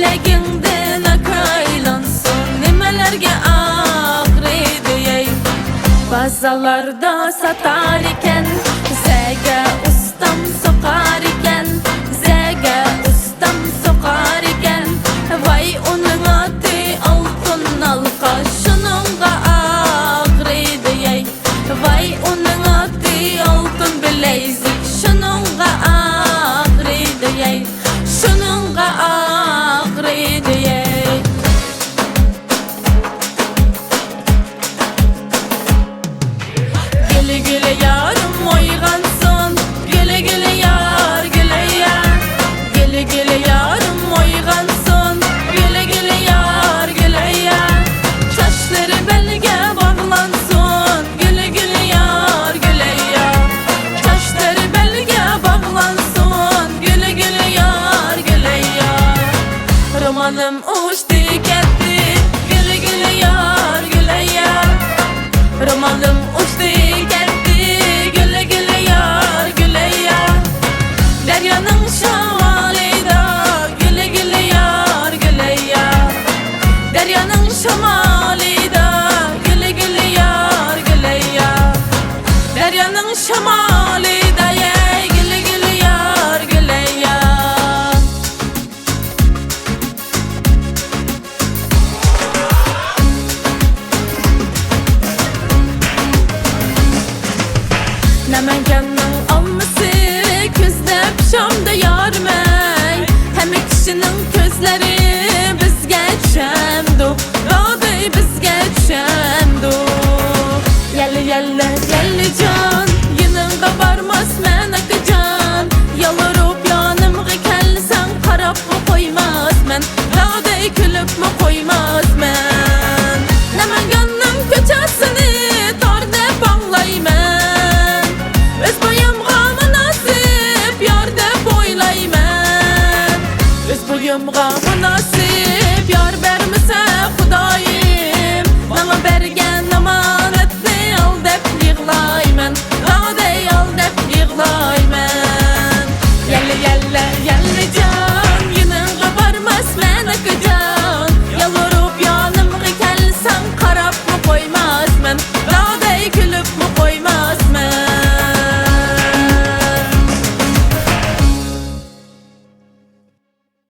Yüreğinden akaylansın nimelerge ağrıydı ey. Bazalarda satar iken zege ustam sokar iken, zege ustam sokar iken, vay onun adı altın halka şununla ağrıydı ey. Vay onun adı altın bilezik şununla ağrıydı ey. Şununla ağrıydı ey. Güle güle yarım oygansın, güle güle yar güle ya. Güle güle yarım oygansın, güle güle yar güle ya. Saçları belge bağlansın, güle güle yar güle ya. Saçları belge bağlansın, güle güle yar güle ya. Romanım uçtu gitti, güle güle yar güle ya. Romanım uçtu gitti, güle güle yar güle ya. Deryanın şamalıyda, güle güle yar güle ya. Deryanın şamalıyda, güle güle yar güle ya. Deryanın şamalıyda, güle güle yar güle ya. Namanganның alması közlep Şamda yarmay. Hem kişinin közleri bizge çemdu, radı bizge çemdu. Yelli yelli yelli can, yanınga barmaz men akıcan. Yalvarıp yanımga kelsen karap mı koymaz men, radı külüp mü koymaz men. Namanganның köçesini tar dep ağlaymen, öz boyumga münasip yar dep oylayman. Öz boyumga münasip yar bermese Xudayim, bana bergen amanetni al dep yig'layman, raday al dep yig'layman.